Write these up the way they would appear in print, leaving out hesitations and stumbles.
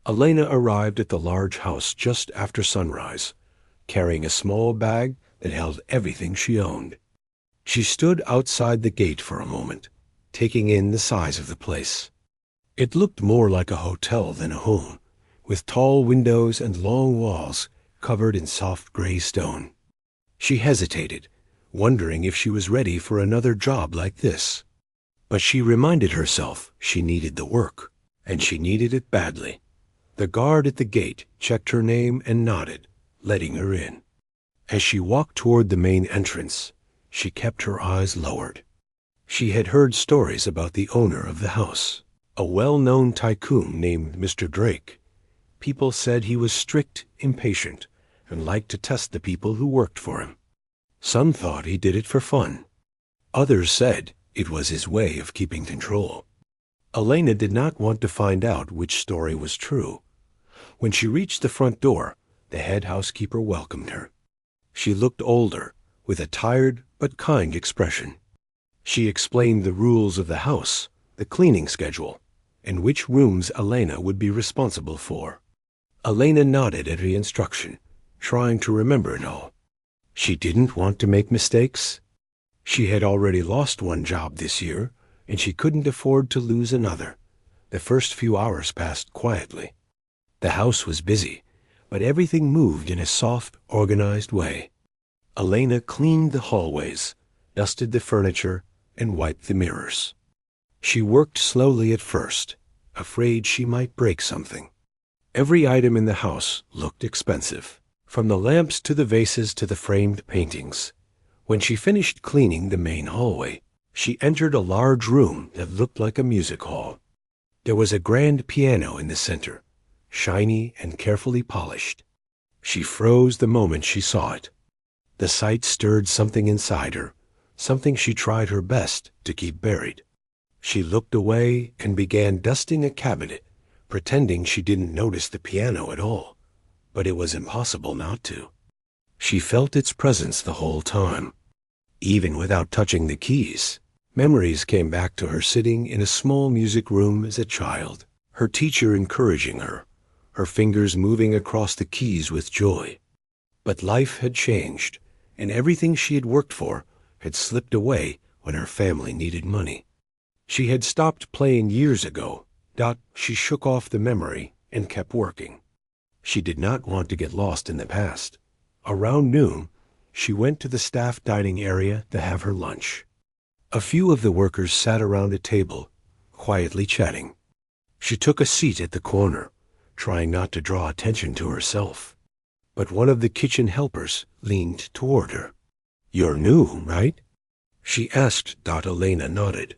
Elena arrived at the large house just after sunrise, carrying a small bag that held everything she owned. She stood outside the gate for a moment, taking in the size of the place. It looked more like a hotel than a home, with tall windows and long walls covered in soft gray stone. She hesitated, wondering if she was ready for another job like this. But she reminded herself she needed the work, and she needed it badly. The guard at the gate checked her name and nodded, letting her in. As she walked toward the main entrance, she kept her eyes lowered. She had heard stories about the owner of the house, a well-known tycoon named Mr. Drake. People said he was strict, impatient, and liked to test the people who worked for him. Some thought he did it for fun. Others said it was his way of keeping control. Elena did not want to find out which story was true. When she reached the front door, the head housekeeper welcomed her. She looked older, with a tired but kind expression. She explained the rules of the house, the cleaning schedule, and which rooms Elena would be responsible for. Elena nodded at the instruction, trying to remember it all. She didn't want to make mistakes. She had already lost one job this year, and she couldn't afford to lose another. The first few hours passed quietly. The house was busy, but everything moved in a soft, organized way. Elena cleaned the hallways, dusted the furniture, and wiped the mirrors. She worked slowly at first, afraid she might break something. Every item in the house looked expensive, from the lamps to the vases to the framed paintings. When she finished cleaning the main hallway, she entered a large room that looked like a music hall. There was a grand piano in the center, shiny and carefully polished. She froze the moment she saw it. The sight stirred something inside her, something she tried her best to keep buried. She looked away and began dusting a cabinet, pretending she didn't notice the piano at all, but it was impossible not to. She felt its presence the whole time. Even without touching the keys, memories came back to her sitting in a small music room as a child, her teacher encouraging her, her fingers moving across the keys with joy. But life had changed, and everything she had worked for had slipped away when her family needed money. She had stopped playing years ago. She shook off the memory and kept working. She did not want to get lost in the past. Around noon, she went to the staff dining area to have her lunch. A few of the workers sat around a table, quietly chatting. She took a seat at the corner, trying not to draw attention to herself. But one of the kitchen helpers leaned toward her. "You're new, right?" she asked. Elena nodded.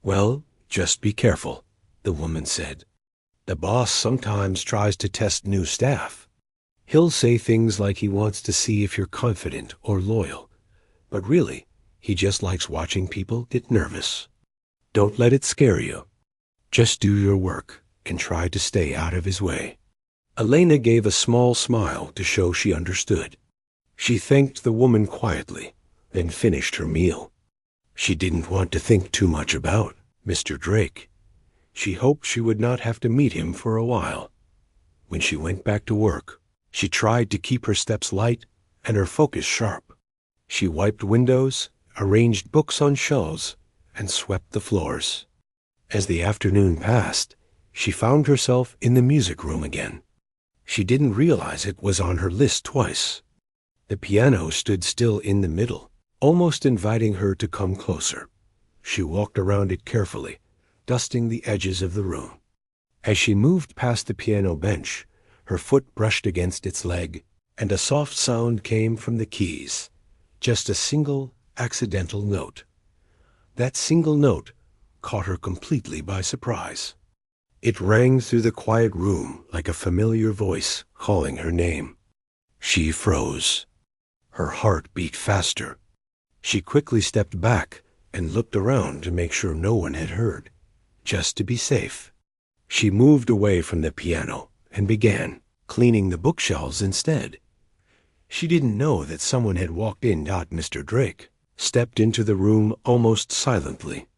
"Well, just be careful," the woman said. "The boss sometimes tries to test new staff. He'll say things like he wants to see if you're confident or loyal, but really, he just likes watching people get nervous. Don't let it scare you. Just do your work and try to stay out of his way." Elena gave a small smile to show she understood. She thanked the woman quietly, then finished her meal. She didn't want to think too much about Mr. Drake. She hoped she would not have to meet him for a while. When she went back to work, she tried to keep her steps light and her focus sharp. She wiped windows, arranged books on shelves, and swept the floors. As the afternoon passed, she found herself in the music room again. She didn't realize it was on her list twice. The piano stood still in the middle, almost inviting her to come closer. She walked around it carefully, dusting the edges of the room. As she moved past the piano bench, her foot brushed against its leg, and a soft sound came from the keys. Just a single, accidental note. That single note caught her completely by surprise. It rang through the quiet room like a familiar voice calling her name. She froze. Her heart beat faster. She quickly stepped back and looked around to make sure no one had heard, just to be safe. She moved away from the piano and began cleaning the bookshelves instead. She didn't know that someone had walked in. Mr. Drake stepped into the room almost silently,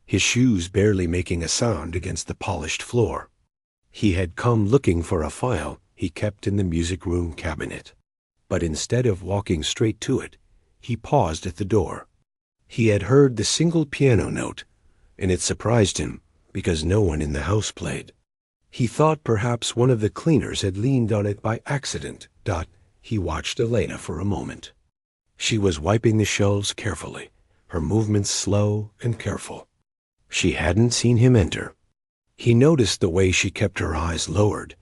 his shoes barely making a sound against the polished floor. He had come looking for a file he kept in the music room cabinet. But instead of walking straight to it, he paused at the door. He had heard the single piano note, and it surprised him because no one in the house played. He thought perhaps one of the cleaners had leaned on it by accident. He watched Elena for a moment. She was wiping the shelves carefully, her movements slow and careful. She hadn't seen him enter. He noticed the way she kept her eyes lowered,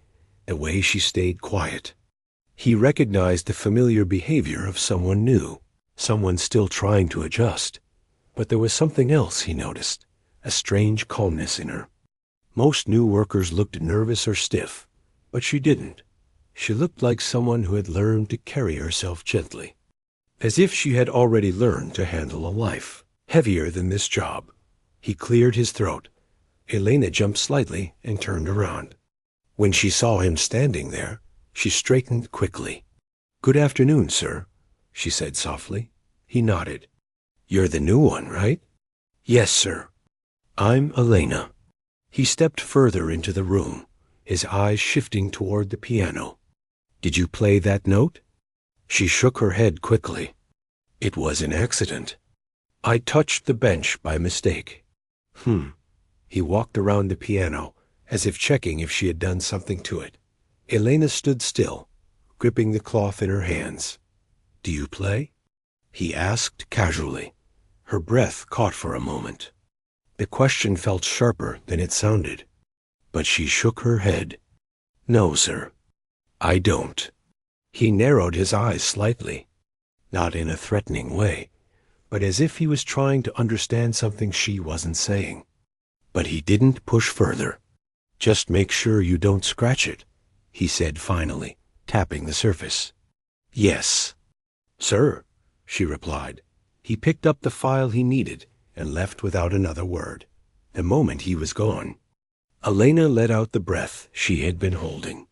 the way she stayed quiet. He recognized the familiar behavior of someone new, someone still trying to adjust. But there was something else he noticed, a strange calmness in her. Most new workers looked nervous or stiff, but she didn't. She looked like someone who had learned to carry herself gently, as if she had already learned to handle a life heavier than this job. He cleared his throat. Elena jumped slightly and turned around. When she saw him standing there, she straightened quickly. "Good afternoon, sir," she said softly. He nodded. "You're the new one, right?" "Yes, sir." "I'm Elena." He stepped further into the room, his eyes shifting toward the piano. "Did you play that note?" She shook her head quickly. "It was an accident. I touched the bench by mistake." He walked around the piano, as if checking if she had done something to it. Elena stood still, gripping the cloth in her hands. "Do you play?" he asked casually. Her breath caught for a moment. The question felt sharper than it sounded, but she shook her head. "No, sir, I don't." He narrowed his eyes slightly, not in a threatening way, but as if he was trying to understand something she wasn't saying. But he didn't push further. "Just make sure you don't scratch it," he said finally, tapping the surface. "Yes, sir," she replied. He picked up the file he needed and left without another word. The moment he was gone, Elena let out the breath she had been holding.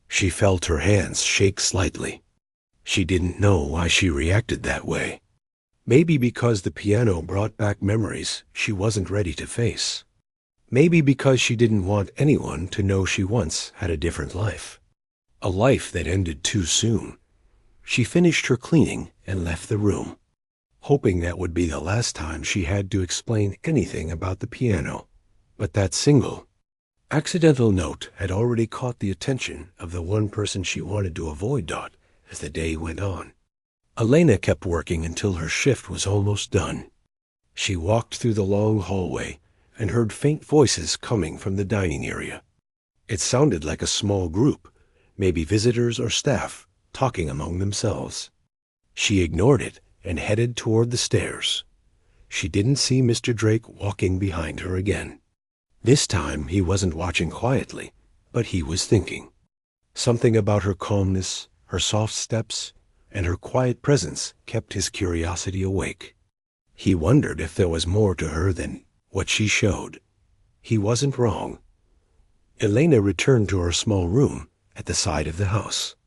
She felt her hands shake slightly. She didn't know why she reacted that way. Maybe because the piano brought back memories she wasn't ready to face. Maybe because she didn't want anyone to know she once had a different life. A life that ended too soon. She finished her cleaning and left the room, hoping that would be the last time she had to explain anything about the piano. But that single, accidental note had already caught the attention of the one person she wanted to avoid. As the day went on, Elena kept working until her shift was almost done. She walked through the long hallway and heard faint voices coming from the dining area. It sounded like a small group, maybe visitors or staff, talking among themselves. She ignored it and headed toward the stairs. She didn't see Mr. Drake walking behind her again. This time he wasn't watching quietly, but he was thinking. Something about her calmness, her soft steps, and her quiet presence kept his curiosity awake. He wondered if there was more to her than what she showed. He wasn't wrong. Elena returned to her small room at the side of the house.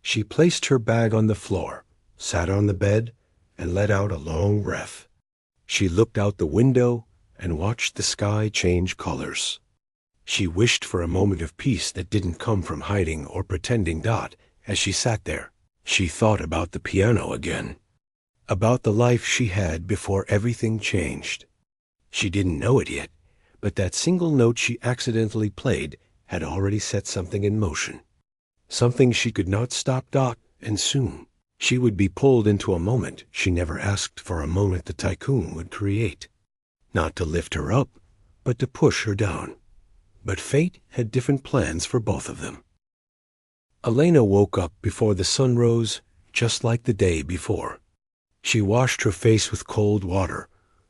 She placed her bag on the floor, sat on the bed, and let out a long breath. She looked out the window and watched the sky change colors. She wished for a moment of peace that didn't come from hiding or pretending. As she sat there, she thought about the piano again, about the life she had before everything changed. She didn't know it yet, but that single note she accidentally played had already set something in motion. Something she could not stop. And soon she would be pulled into a moment she never asked for, a moment the tycoon would create. Not to lift her up, but to push her down. But fate had different plans for both of them. Elena woke up before the sun rose, just like the day before. She washed her face with cold water,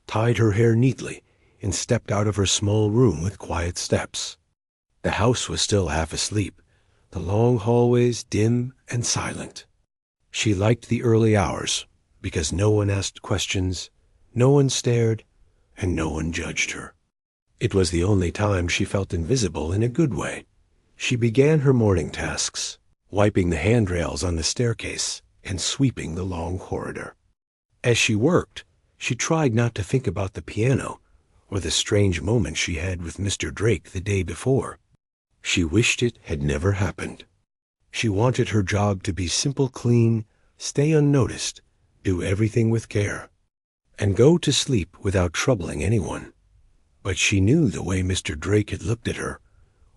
tied her hair neatly, and stepped out of her small room with quiet steps. The house was still half asleep, the long hallways dim and silent. She liked the early hours because no one asked questions, no one stared, and no one judged her. It was the only time she felt invisible in a good way. She began her morning tasks, wiping the handrails on the staircase and sweeping the long corridor. As she worked, she tried not to think about the piano or the strange moment she had with Mr. Drake the day before. She wished it had never happened. She wanted her job to be simple, clean, stay unnoticed, do everything with care, and go to sleep without troubling anyone. But she knew the way Mr. Drake had looked at her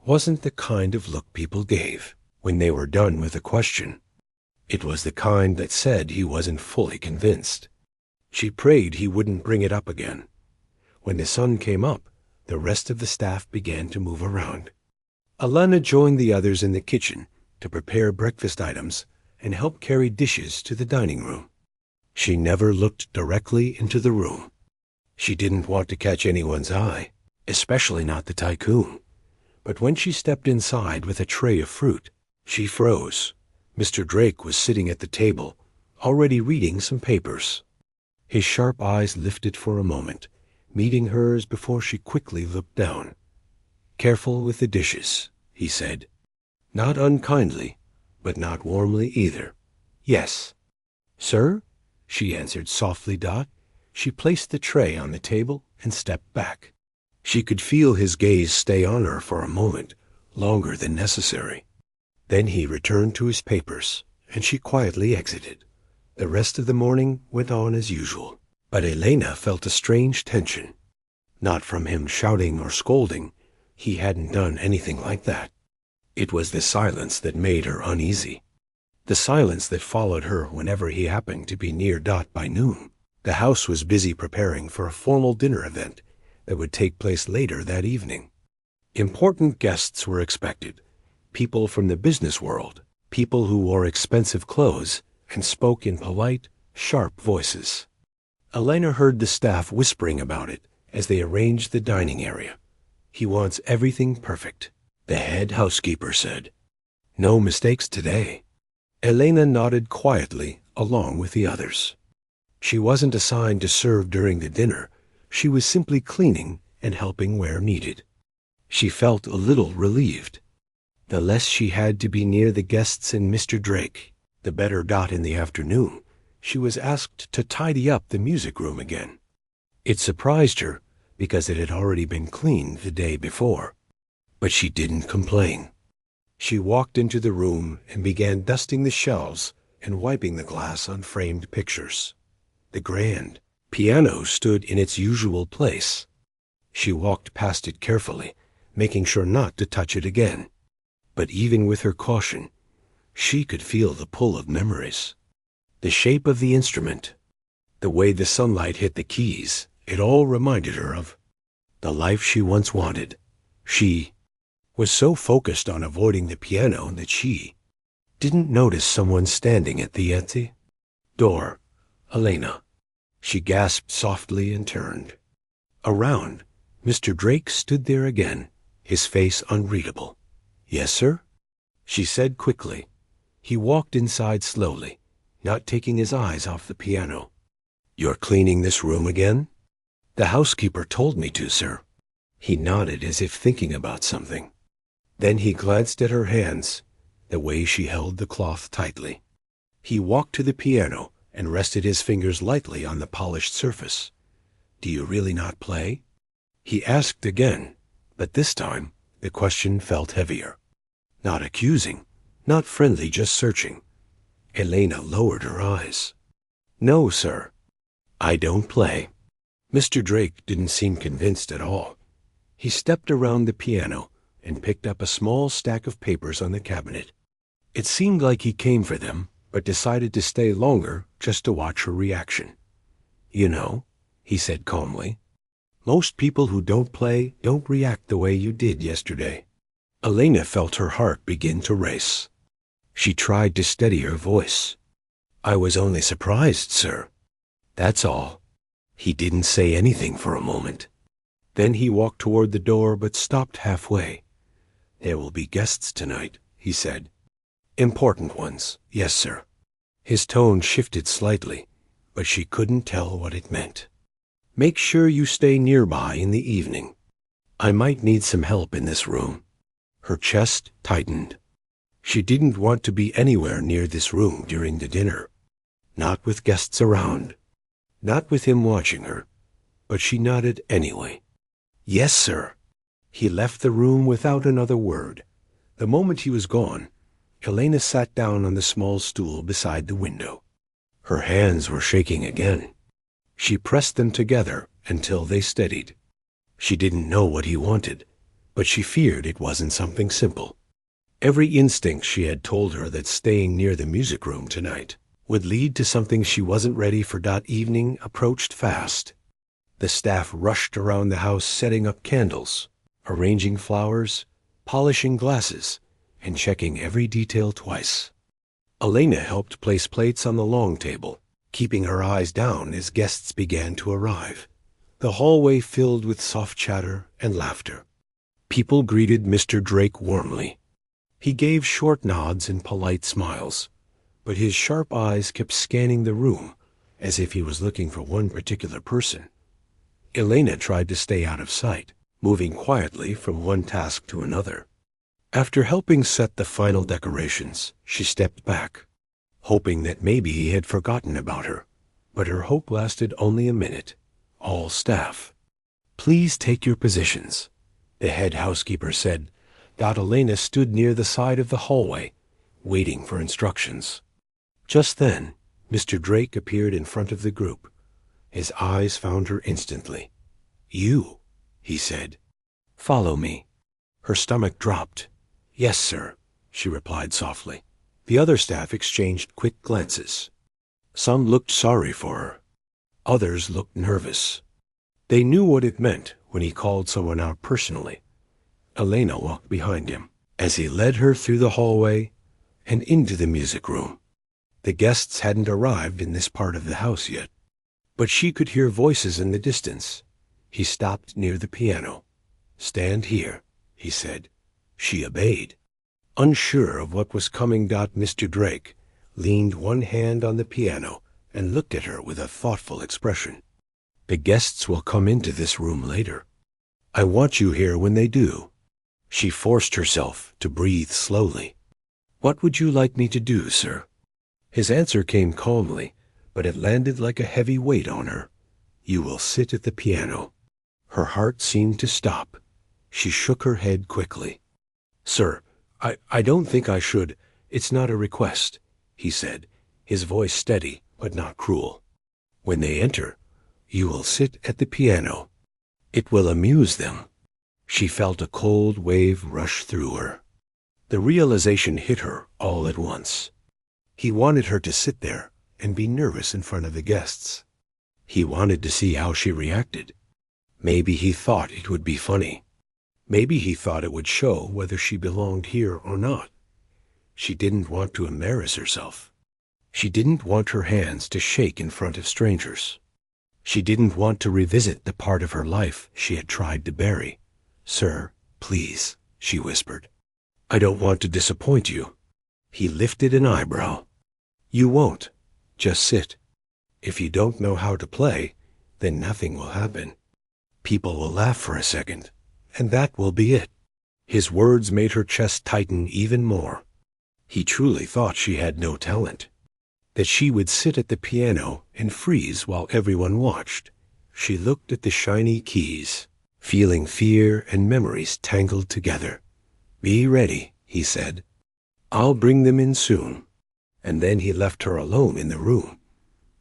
wasn't the kind of look people gave when they were done with a question. It was the kind that said he wasn't fully convinced. She prayed he wouldn't bring it up again. When the sun came up, the rest of the staff began to move around. Elena joined the others in the kitchen to prepare breakfast items and help carry dishes to the dining room. She never looked directly into the room. She didn't want to catch anyone's eye, especially not the tycoon. But when she stepped inside with a tray of fruit, she froze. Mr. Drake was sitting at the table, already reading some papers. His sharp eyes lifted for a moment, meeting hers before she quickly looked down. "Careful with the dishes," he said. Not unkindly, but not warmly either. "Yes." "Sir?" she answered softly. She placed the tray on the table and stepped back. She could feel his gaze stay on her for a moment, longer than necessary. Then he returned to his papers, and she quietly exited. The rest of the morning went on as usual, but Elena felt a strange tension. Not from him shouting or scolding. He hadn't done anything like that. It was the silence that made her uneasy. The silence that followed her whenever he happened to be near by noon. The house was busy preparing for a formal dinner event that would take place later that evening. Important guests were expected, people from the business world, people who wore expensive clothes and spoke in polite, sharp voices. Elena heard the staff whispering about it as they arranged the dining area. "He wants everything perfect," the head housekeeper said. "No mistakes today." Elena nodded quietly along with the others. She wasn't assigned to serve during the dinner. She was simply cleaning and helping where needed. She felt a little relieved. The less she had to be near the guests and Mr. Drake, the better. In the afternoon, she was asked to tidy up the music room again. It surprised her because it had already been cleaned the day before. But she didn't complain. She walked into the room and began dusting the shelves and wiping the glass on framed pictures. The grand piano stood in its usual place. She walked past it carefully, making sure not to touch it again. But even with her caution, she could feel the pull of memories. The shape of the instrument, the way the sunlight hit the keys, it all reminded her of the life she once wanted. She was so focused on avoiding the piano that she didn't notice someone standing at the door. "Elena." She gasped softly and turned. Around, Mr. Drake stood there again, his face unreadable. "Yes, sir?" she said quickly. He walked inside slowly, not taking his eyes off the piano. "You're cleaning this room again?" "The housekeeper told me to, sir." He nodded as if thinking about something. Then he glanced at her hands, the way she held the cloth tightly. He walked to the piano and rested his fingers lightly on the polished surface. "Do you really not play?" he asked again, but this time the question felt heavier. Not accusing, not friendly, just searching. Elena lowered her eyes. "No, sir. I don't play." Mr. Drake didn't seem convinced at all. He stepped around the piano and picked up a small stack of papers on the cabinet. It seemed like he came for them, but decided to stay longer just to watch her reaction. "You know," he said calmly, "most people who don't play don't react the way you did yesterday." Elena felt her heart begin to race. She tried to steady her voice. "I was only surprised, sir. That's all." He didn't say anything for a moment. Then he walked toward the door but stopped halfway. "There will be guests tonight," he said. "Important ones, yes, sir." His tone shifted slightly, but she couldn't tell what it meant. "Make sure you stay nearby in the evening. I might need some help in this room." Her chest tightened. She didn't want to be anywhere near this room during the dinner. Not with guests around. Not with him watching her. But she nodded anyway. "Yes, sir." He left the room without another word, The moment he was gone, Elena sat down on the small stool beside the window. Her hands were shaking again. She pressed them together until they steadied. She didn't know what he wanted, but she feared it wasn't something simple. Every instinct she had told her that staying near the music room tonight would lead to something she wasn't ready for. That evening approached fast. The staff rushed around the house, setting up candles, arranging flowers, polishing glasses, and checking every detail twice. Elena helped place plates on the long table, keeping her eyes down as guests began to arrive. The hallway filled with soft chatter and laughter. People greeted Mr. Drake warmly. He gave short nods and polite smiles, but his sharp eyes kept scanning the room as if he was looking for one particular person. Elena tried to stay out of sight, moving quietly from one task to another. After helping set the final decorations, she stepped back, hoping that maybe he had forgotten about her, but her hope lasted only a minute. All staff, please take your positions, the head housekeeper said. Elena stood near the side of the hallway, waiting for instructions. Just then, Mr. Drake appeared in front of the group. His eyes found her instantly. "You," he said. "Follow me." Her stomach dropped. "Yes, sir," she replied softly. The other staff exchanged quick glances. Some looked sorry for her. Others looked nervous. They knew what it meant when he called someone out personally. Elena walked behind him as he led her through the hallway and into the music room. The guests hadn't arrived in this part of the house yet, but she could hear voices in the distance. He stopped near the piano. "Stand here," he said. She obeyed. Unsure of what was coming, Mr. Drake leaned one hand on the piano and looked at her with a thoughtful expression. "The guests will come into this room later. I want you here when they do." She forced herself to breathe slowly. "What would you like me to do, sir?" His answer came calmly, but it landed like a heavy weight on her. "You will sit at the piano." Her heart seemed to stop. She shook her head quickly. "Sir, I don't think I should. It's not a request," he said, his voice steady but not cruel. "When they enter, you will sit at the piano. It will amuse them." She felt a cold wave rush through her. The realization hit her all at once. He wanted her to sit there and be nervous in front of the guests. He wanted to see how she reacted. Maybe he thought it would be funny. Maybe he thought it would show whether she belonged here or not. She didn't want to embarrass herself. She didn't want her hands to shake in front of strangers. She didn't want to revisit the part of her life she had tried to bury. "Sir, please," she whispered. "I don't want to disappoint you." He lifted an eyebrow. "You won't. Just sit. If you don't know how to play, then nothing will happen. People will laugh for a second, and that will be it." His words made her chest tighten even more. He truly thought she had no talent, that she would sit at the piano and freeze while everyone watched. She looked at the shiny keys, feeling fear and memories tangled together. "Be ready," he said. "I'll bring them in soon." And then he left her alone in the room.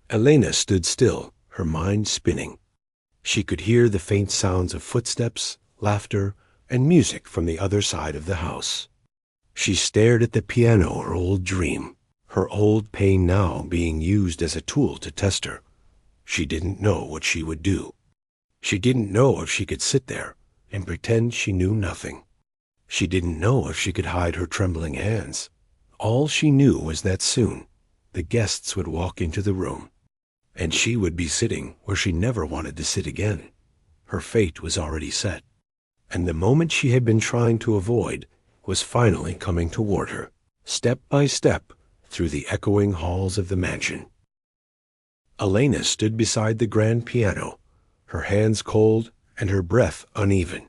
Elena stood still, her mind spinning. She could hear the faint sounds of footsteps, laughter, and music from the other side of the house. She stared at the piano, her old dream, her old pain now being used as a tool to test her. She didn't know what she would do. She didn't know if she could sit there and pretend she knew nothing. She didn't know if she could hide her trembling hands. All she knew was that soon the guests would walk into the room, and she would be sitting where she never wanted to sit again. Her fate was already set, and the moment she had been trying to avoid was finally coming toward her, step by step, through the echoing halls of the mansion. Elena stood beside the grand piano, her hands cold and her breath uneven.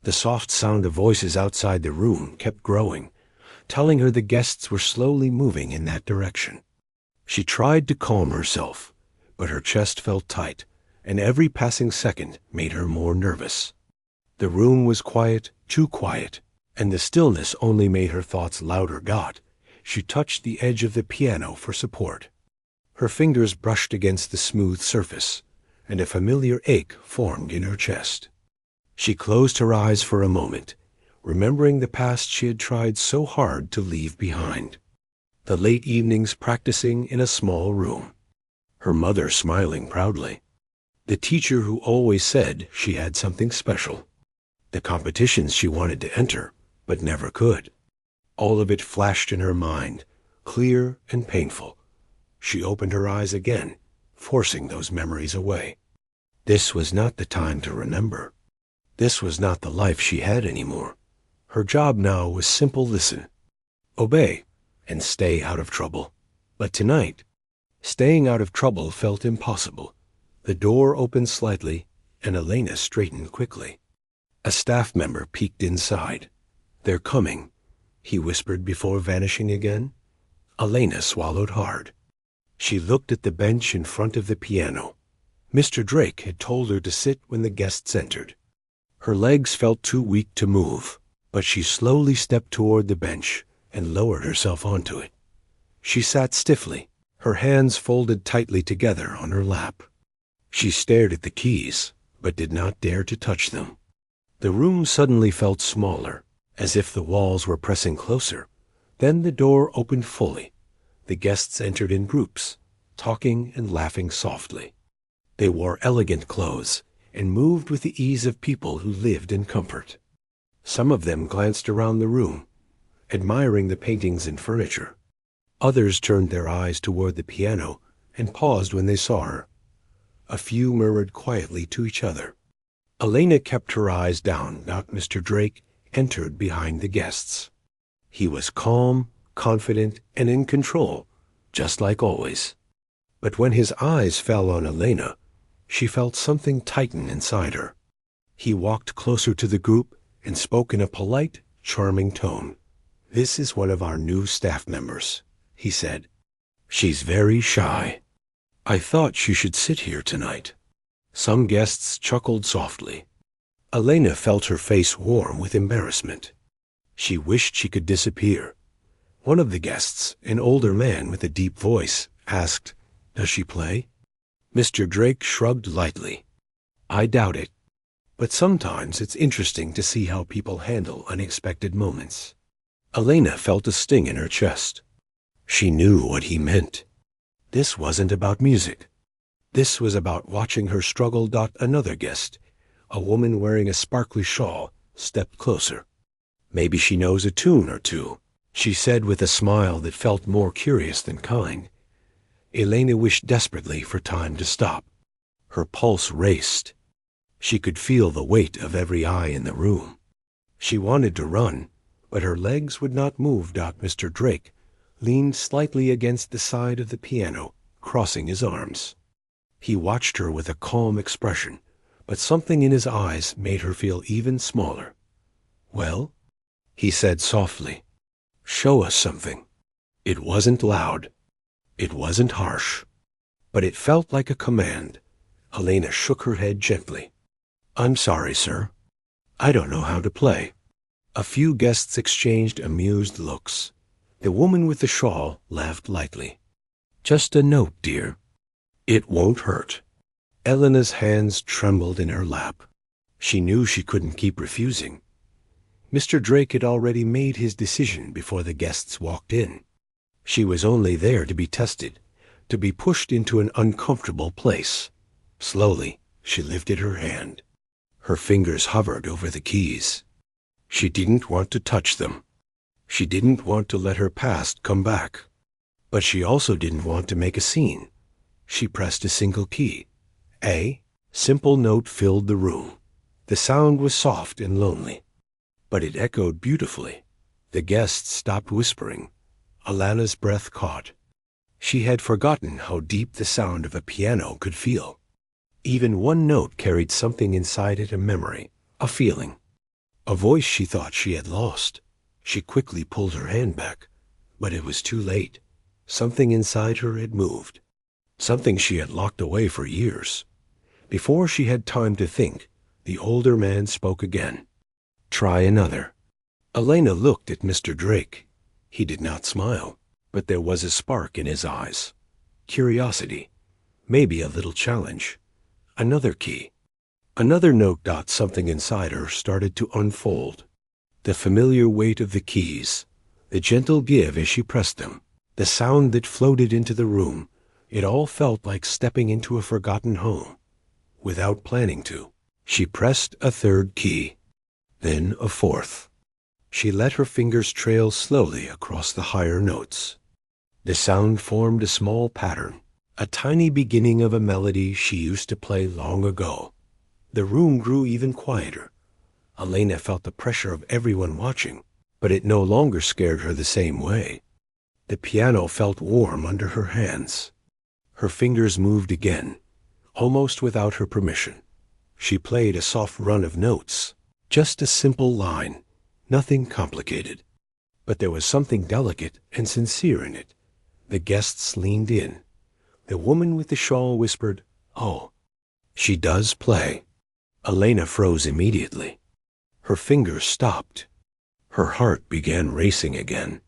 The soft sound of voices outside the room kept growing, telling her the guests were slowly moving in that direction. She tried to calm herself, but her chest felt tight, and every passing second made her more nervous. The room was quiet, too quiet, and the stillness only made her thoughts louder. She touched the edge of the piano for support. Her fingers brushed against the smooth surface, and a familiar ache formed in her chest. She closed her eyes for a moment, remembering the past she had tried so hard to leave behind. The late evenings practicing in a small room. Her mother smiling proudly. The teacher who always said she had something special. The competitions she wanted to enter, but never could. All of it flashed in her mind, clear and painful. She opened her eyes again, forcing those memories away. This was not the time to remember. This was not the life she had anymore. Her job now was simple listen, obey, and stay out of trouble. But tonight, staying out of trouble felt impossible. The door opened slightly, and Elena straightened quickly. A staff member peeked inside. "They're coming," he whispered before vanishing again. Elena swallowed hard. She looked at the bench in front of the piano. Mr. Drake had told her to sit when the guests entered. Her legs felt too weak to move, but she slowly stepped toward the bench and lowered herself onto it. She sat stiffly, her hands folded tightly together on her lap. She stared at the keys, but did not dare to touch them. The room suddenly felt smaller, as if the walls were pressing closer. Then the door opened fully. The guests entered in groups, talking and laughing softly. They wore elegant clothes and moved with the ease of people who lived in comfort. Some of them glanced around the room, admiring the paintings and furniture. Others turned their eyes toward the piano and paused when they saw her. A few murmured quietly to each other. Elena kept her eyes down. Mr. Drake entered behind the guests. He was calm, confident, and in control, just like always. But when his eyes fell on Elena, she felt something tighten inside her. He walked closer to the group and spoke in a polite, charming tone. "This is one of our new staff members," he said. "She's very shy. I thought she should sit here tonight." Some guests chuckled softly. Elena felt her face warm with embarrassment. She wished she could disappear. One of the guests, an older man with a deep voice, asked, "Does she play?" Mr. Drake shrugged lightly. "I doubt it. But sometimes it's interesting to see how people handle unexpected moments." Elena felt a sting in her chest. She knew what he meant. This wasn't about music. This was about watching her struggle. Another guest, a woman wearing a sparkly shawl, stepped closer. "Maybe she knows a tune or two," she said with a smile that felt more curious than kind. Elena wished desperately for time to stop. Her pulse raced. She could feel the weight of every eye in the room. She wanted to run, but her legs would not move. Mr. Drake leaned slightly against the side of the piano, crossing his arms. He watched her with a calm expression, but something in his eyes made her feel even smaller. "Well?" he said softly. "Show us something." It wasn't loud. It wasn't harsh. But it felt like a command. Elena shook her head gently. "I'm sorry, sir. I don't know how to play." A few guests exchanged amused looks. The woman with the shawl laughed lightly. "Just a note, dear. It won't hurt." Elena's hands trembled in her lap. She knew she couldn't keep refusing. Mr. Drake had already made his decision before the guests walked in. She was only there to be tested, to be pushed into an uncomfortable place. Slowly, she lifted her hand. Her fingers hovered over the keys. She didn't want to touch them. She didn't want to let her past come back. But she also didn't want to make a scene. She pressed a single key. A simple note filled the room. The sound was soft and lonely, but it echoed beautifully. The guests stopped whispering. Alana's breath caught. She had forgotten how deep the sound of a piano could feel. Even one note carried something inside it, a memory, a feeling, a voice she thought she had lost. She quickly pulled her hand back, but it was too late. Something inside her had moved, something she had locked away for years. Before she had time to think, the older man spoke again. "Try another." Elena looked at Mr. Drake. He did not smile, but there was a spark in his eyes. Curiosity. Maybe a little challenge. Another key. Another note. Something inside her started to unfold. The familiar weight of the keys, the gentle give as she pressed them, the sound that floated into the room. It all felt like stepping into a forgotten home. Without planning to, she pressed a third key, then a fourth. She let her fingers trail slowly across the higher notes. The sound formed a small pattern, a tiny beginning of a melody she used to play long ago. The room grew even quieter. Elena felt the pressure of everyone watching, but it no longer scared her the same way. The piano felt warm under her hands. Her fingers moved again, almost without her permission. She played a soft run of notes, just a simple line, nothing complicated. But there was something delicate and sincere in it. The guests leaned in. The woman with the shawl whispered, "Oh, she does play." Elena froze immediately. Her fingers stopped. Her heart began racing again.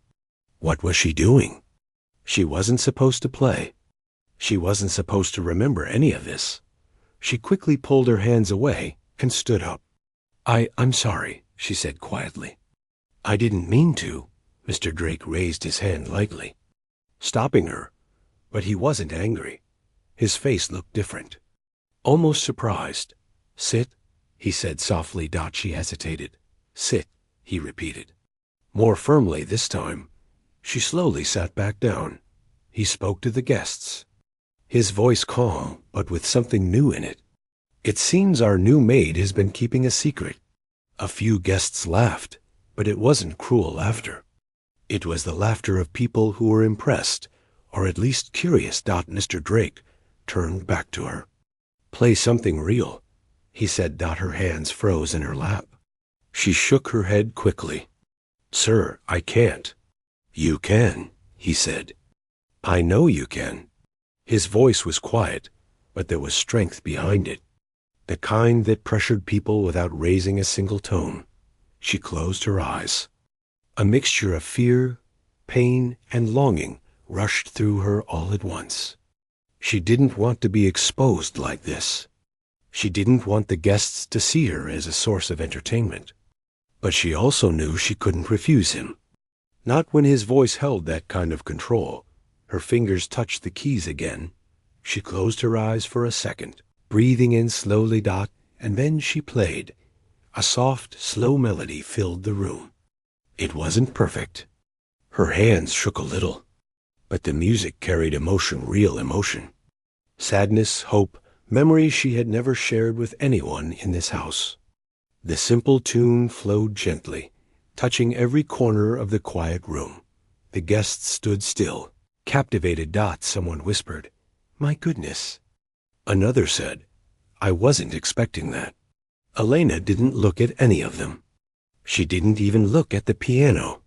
What was she doing? She wasn't supposed to play. She wasn't supposed to remember any of this. She quickly pulled her hands away and stood up. I'm sorry," she said quietly. "I didn't mean to." Mr. Drake raised his hand lightly, stopping her, but he wasn't angry. His face looked different, almost surprised. "Sit," he said softly. She hesitated. "Sit," he repeated, more firmly this time. She slowly sat back down. He spoke to the guests, his voice calm, but with something new in it. "It seems our new maid has been keeping a secret." A few guests laughed, but it wasn't cruel laughter. It was the laughter of people who were impressed, or at least curious. Mr. Drake turned back to her. "Play something real," he said. Her hands froze in her lap. She shook her head quickly. "Sir, I can't." "You can," he said. "I know you can." His voice was quiet, but there was strength behind it, the kind that pressured people without raising a single tone. She closed her eyes. A mixture of fear, pain, and longing rushed through her all at once. She didn't want to be exposed like this. She didn't want the guests to see her as a source of entertainment. But she also knew she couldn't refuse him. Not when his voice held that kind of control. Her fingers touched the keys again. She closed her eyes for a second, breathing in slowly. And then she played. A soft, slow melody filled the room. It wasn't perfect. Her hands shook a little, but the music carried emotion, real emotion. Sadness, hope, memories she had never shared with anyone in this house. The simple tune flowed gently, touching every corner of the quiet room. The guests stood still, captivated. Someone whispered, "My goodness." Another said, "I wasn't expecting that." Elena didn't look at any of them. She didn't even look at the piano.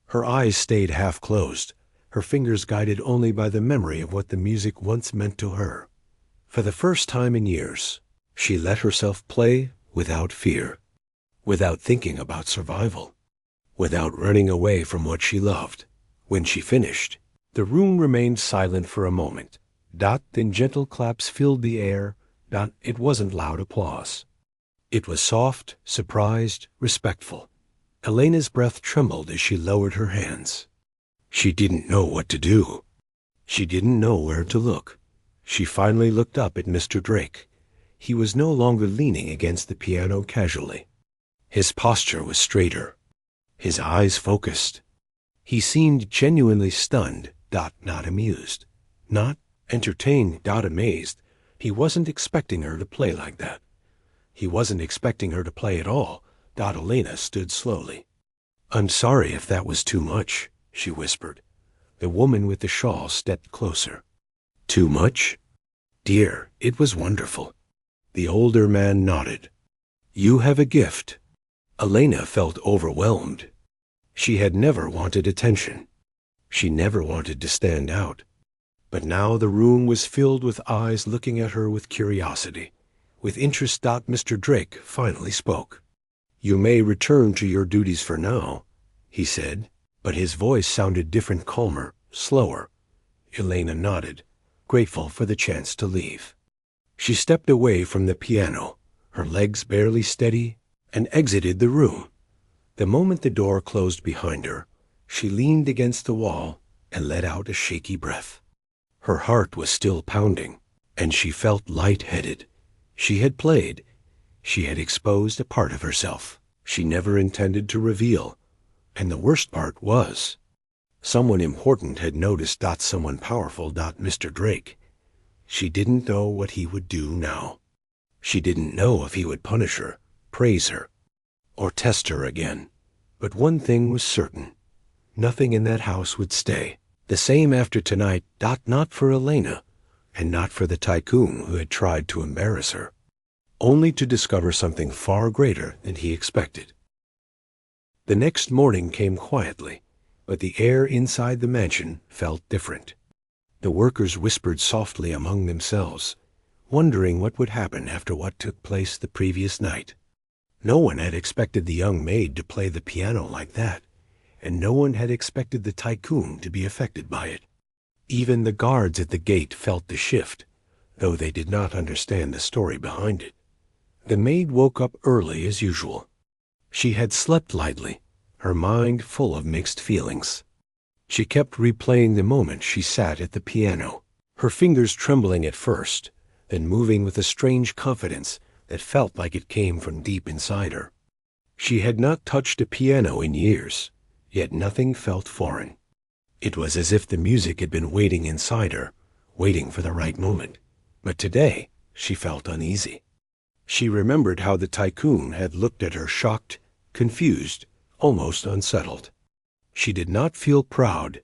Her eyes stayed half closed, her fingers guided only by the memory of what the music once meant to her. For the first time in years, she let herself play without fear, without thinking about survival, without running away from what she loved. When she finished, the room remained silent for a moment. Then gentle claps filled the air. It wasn't loud applause. It was soft, surprised, respectful. Elena's breath trembled as she lowered her hands. She didn't know what to do. She didn't know where to look. She finally looked up at Mr. Drake. He was no longer leaning against the piano casually. His posture was straighter, his eyes focused. He seemed genuinely stunned, not amused, not entertained, amazed. He wasn't expecting her to play like that. He wasn't expecting her to play at all. Elena stood slowly. "I'm sorry if that was too much," she whispered. The woman with the shawl stepped closer. "Too much?" "Dear, it was wonderful." The older man nodded. "You have a gift." Elena felt overwhelmed. She had never wanted attention. She never wanted to stand out. But now the room was filled with eyes looking at her with curiosity, with interest. Mr. Drake finally spoke. "You may return to your duties for now," he said, but his voice sounded different, calmer, slower. Elena nodded, grateful for the chance to leave. She stepped away from the piano, her legs barely steady, and exited the room. The moment the door closed behind her, she leaned against the wall and let out a shaky breath. Her heart was still pounding, and she felt light-headed. She had played. She had exposed a part of herself she never intended to reveal. And the worst part was, someone important had noticed. Someone powerful. Mr. Drake. She didn't know what he would do now. She didn't know if he would punish her, praise her, or test her again. But one thing was certain. Nothing in that house would stay the same after tonight. Not for Elena, and not for the tycoon who had tried to embarrass her, only to discover something far greater than he expected. The next morning came quietly, but the air inside the mansion felt different. The workers whispered softly among themselves, wondering what would happen after what took place the previous night. No one had expected the young maid to play the piano like that, and no one had expected the tycoon to be affected by it. Even the guards at the gate felt the shift, though they did not understand the story behind it. The maid woke up early as usual. She had slept lightly, her mind full of mixed feelings. She kept replaying the moment she sat at the piano, her fingers trembling at first, then moving with a strange confidence that felt like it came from deep inside her. She had not touched a piano in years, yet nothing felt foreign. It was as if the music had been waiting inside her, waiting for the right moment. But today, she felt uneasy. She remembered how the tycoon had looked at her, shocked, confused, almost unsettled. She did not feel proud.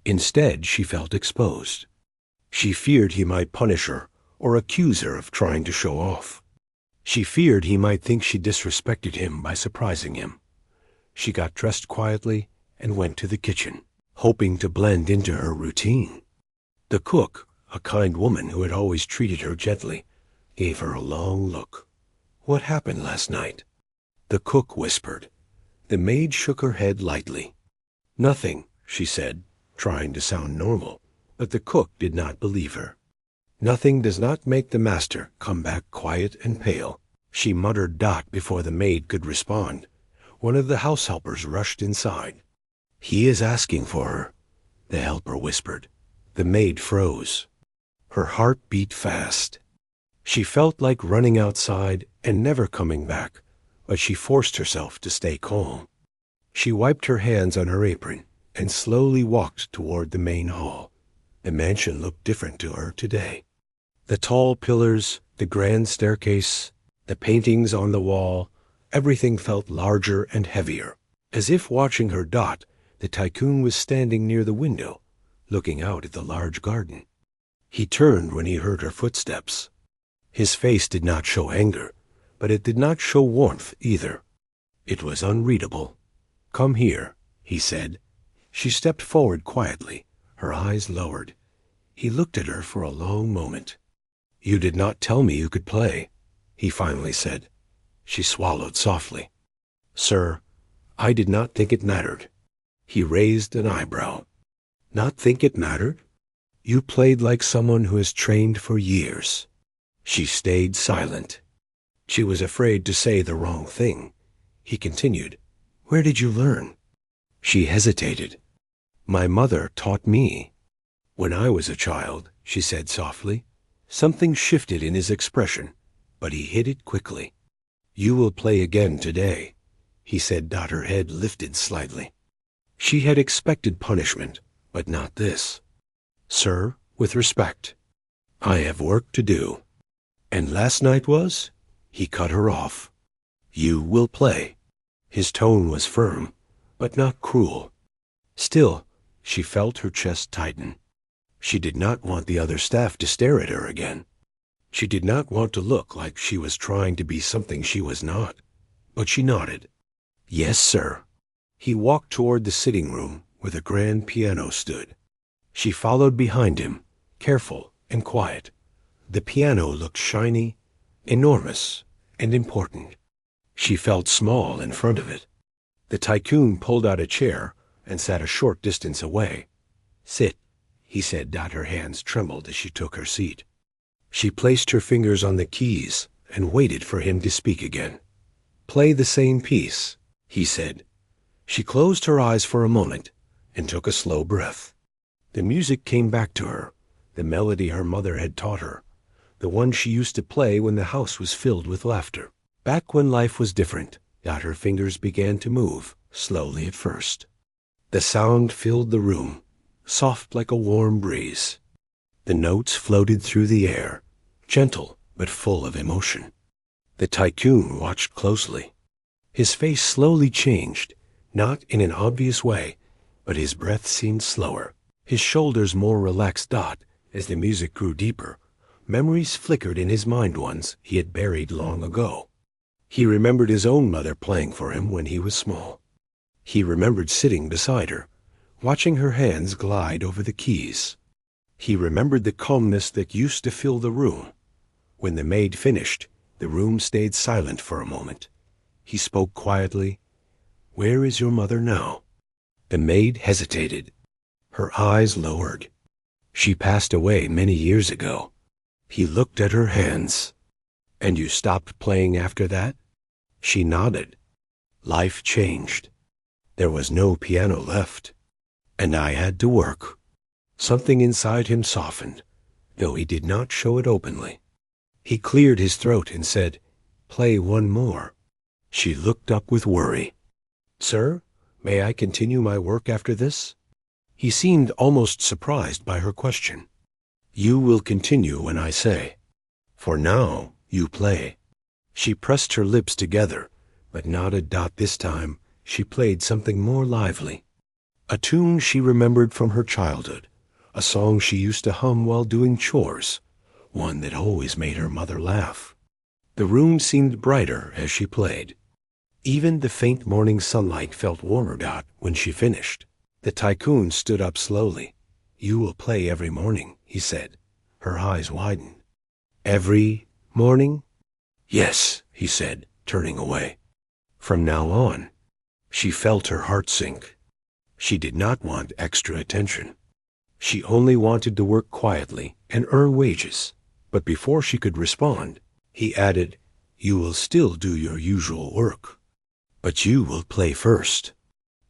Instead, she felt exposed. She feared he might punish her or accuse her of trying to show off. She feared he might think she disrespected him by surprising him. She got dressed quietly and went to the kitchen, hoping to blend into her routine. The cook, a kind woman who had always treated her gently, gave her a long look. "What happened last night?" The cook whispered. The maid shook her head lightly. "Nothing," she said, trying to sound normal, but the cook did not believe her. "Nothing does not make the master come back quiet and pale," she muttered. Before the maid could respond, one of the house helpers rushed inside. "He is asking for her," the helper whispered. The maid froze. Her heart beat fast. She felt like running outside and never coming back, but she forced herself to stay calm. She wiped her hands on her apron and slowly walked toward the main hall. The mansion looked different to her today. The tall pillars, the grand staircase, the paintings on the wall, everything felt larger and heavier. As if watching her, the tycoon was standing near the window, looking out at the large garden. He turned when he heard her footsteps. His face did not show anger, but it did not show warmth either. It was unreadable. "Come here," he said. She stepped forward quietly, her eyes lowered. He looked at her for a long moment. "You did not tell me you could play," he finally said. She swallowed softly. "Sir, I did not think it mattered." He raised an eyebrow. "Not think it mattered? You played like someone who has trained for years." She stayed silent. She was afraid to say the wrong thing. He continued, "Where did you learn?" She hesitated. "My mother taught me." "When I was a child," she said softly. Something shifted in his expression, but he hid it quickly. "You will play again today," he said. Her head lifted slightly. She had expected punishment, but not this. "Sir, with respect, I have work to do." "And last night was?" He cut her off. "You will play." His tone was firm, but not cruel. Still, she felt her chest tighten. She did not want the other staff to stare at her again. She did not want to look like she was trying to be something she was not. But she nodded. "Yes, sir." He walked toward the sitting room where the grand piano stood. She followed behind him, careful and quiet. The piano looked shiny, enormous, and important. She felt small in front of it. The tycoon pulled out a chair and sat a short distance away. "Sit," he said. Her hands trembled as she took her seat. She placed her fingers on the keys and waited for him to speak again. "Play the same piece," he said. She closed her eyes for a moment and took a slow breath. The music came back to her, the melody her mother had taught her, the one she used to play when the house was filled with laughter. Back when life was different, her fingers began to move, slowly at first. The sound filled the room, soft like a warm breeze. The notes floated through the air, gentle but full of emotion. The tycoon watched closely. His face slowly changed, not in an obvious way, but his breath seemed slower, his shoulders more relaxed. As the music grew deeper, memories flickered in his mind, ones he had buried long ago. He remembered his own mother playing for him when he was small. He remembered sitting beside her, watching her hands glide over the keys. He remembered the calmness that used to fill the room. When the maid finished, the room stayed silent for a moment. He spoke quietly. "Where is your mother now?" The maid hesitated. Her eyes lowered. "She passed away many years ago." He looked at her hands. "And you stopped playing after that?" She nodded. "Life changed. There was no piano left. And I had to work." Something inside him softened, though he did not show it openly. He cleared his throat and said, "Play one more." She looked up with worry. "Sir, may I continue my work after this?" He seemed almost surprised by her question. "You will continue when I say. For now, you play." She pressed her lips together, but nodded. This time, she played something more lively. A tune she remembered from her childhood, a song she used to hum while doing chores, one that always made her mother laugh. The room seemed brighter as she played. Even the faint morning sunlight felt warmer. When she finished, the tycoon stood up slowly. "You will play every morning," he said. Her eyes widened. "Every morning?" "Yes," he said, turning away. "From now on." She felt her heart sink. She did not want extra attention. She only wanted to work quietly and earn wages. But before she could respond, he added, "You will still do your usual work. But you will play first."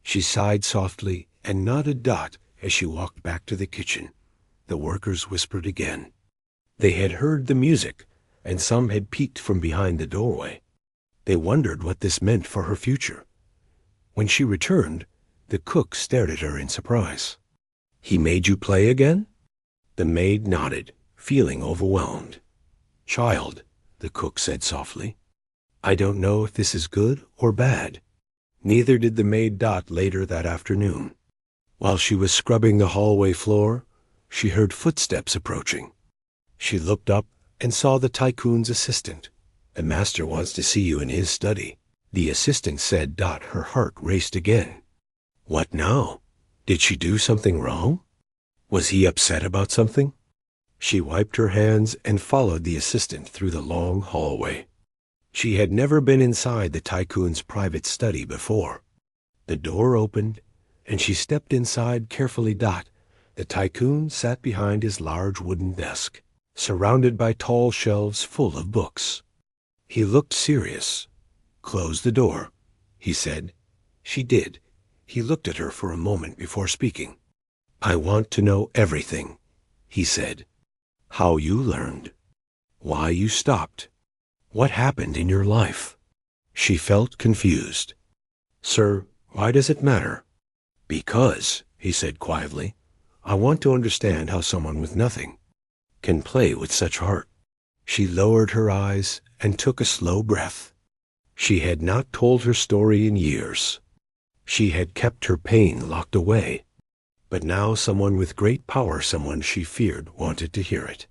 She sighed softly and nodded. As she walked back to the kitchen, the workers whispered again. They had heard the music, and some had peeked from behind the doorway. They wondered what this meant for her future. When she returned, the cook stared at her in surprise. "He made you play again?" The maid nodded, feeling overwhelmed. "Child," the cook said softly, "I don't know if this is good or bad." Neither did the maid. Later that afternoon, while she was scrubbing the hallway floor, she heard footsteps approaching. She looked up and saw the tycoon's assistant. "The master wants to see you in his study," the assistant said. Her heart raced again. What now? Did she do something wrong? Was he upset about something? She wiped her hands and followed the assistant through the long hallway. She had never been inside the tycoon's private study before. The door opened, and she stepped inside carefully. The tycoon sat behind his large wooden desk, surrounded by tall shelves full of books. He looked serious. "Close the door," he said. She did. He looked at her for a moment before speaking. "I want to know everything," he said. "How you learned. Why you stopped. What happened in your life." She felt confused. "Sir, why does it matter?" "Because," he said quietly, "I want to understand how someone with nothing can play with such heart." She lowered her eyes and took a slow breath. She had not told her story in years. She had kept her pain locked away. But now someone with great power, someone she feared, wanted to hear it.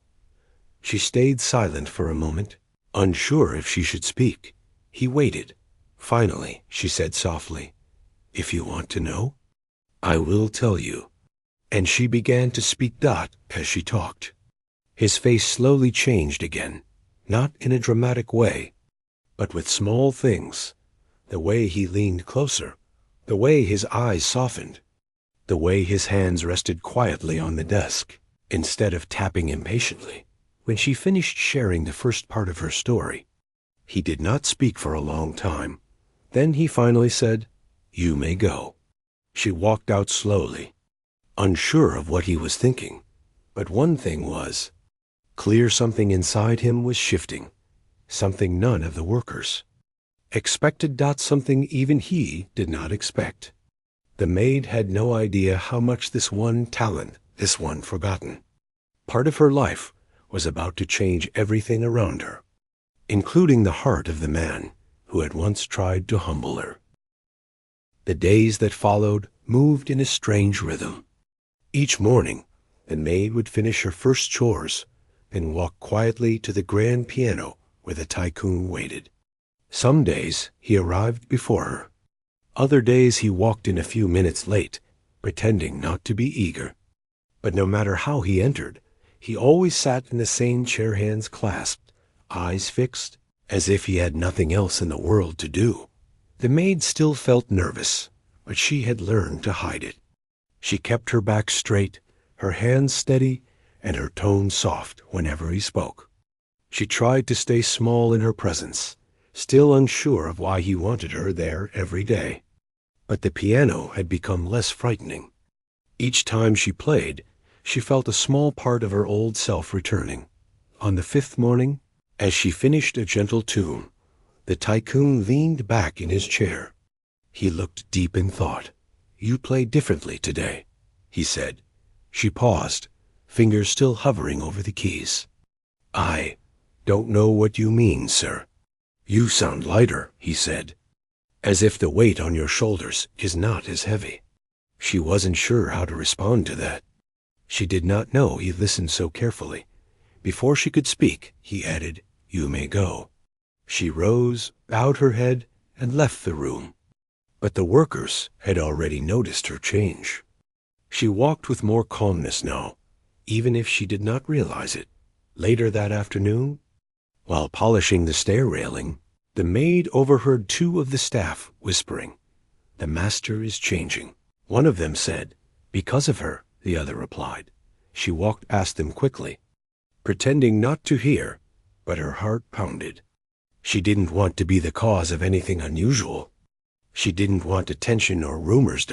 She stayed silent for a moment, unsure if she should speak. He waited. Finally, she said softly, "If you want to know, I will tell you." And she began to speak. As she talked, his face slowly changed again, not in a dramatic way, but with small things. The way he leaned closer, the way his eyes softened, the way his hands rested quietly on the desk, instead of tapping impatiently. When she finished sharing the first part of her story, he did not speak for a long time. Then he finally said, "You may go." She walked out slowly, unsure of what he was thinking. But one thing was clear: something inside him was shifting, something none of the workers expected, something even he did not expect. The maid had no idea how much this one talent, this one forgotten part of her life, was about to change everything around her, including the heart of the man who had once tried to humble her. The days that followed moved in a strange rhythm. Each morning, the maid would finish her first chores, then walk quietly to the grand piano where the tycoon waited. Some days he arrived before her. Other days he walked in a few minutes late, pretending not to be eager. But no matter how he entered, he always sat in the same chair, hands clasped, eyes fixed, as if he had nothing else in the world to do. The maid still felt nervous, but she had learned to hide it. She kept her back straight, her hands steady, and her tone soft whenever he spoke. She tried to stay small in her presence, still unsure of why he wanted her there every day. But the piano had become less frightening. Each time she played, she felt a small part of her old self returning. On the fifth morning, as she finished a gentle tune, the tycoon leaned back in his chair. He looked deep in thought. "You play differently today," he said. She paused, fingers still hovering over the keys. "I don't know what you mean, sir." "You sound lighter," he said, "as if the weight on your shoulders is not as heavy." She wasn't sure how to respond to that. She did not know he listened so carefully. Before she could speak, he added, "You may go." She rose, bowed her head, and left the room. But the workers had already noticed her change. She walked with more calmness now, even if she did not realize it. Later that afternoon, while polishing the stair railing, the maid overheard two of the staff whispering, "The master is changing." One of them said, "Because of her," the other replied. She walked past them quickly, pretending not to hear, but her heart pounded. She didn't want to be the cause of anything unusual. She didn't want attention or rumors.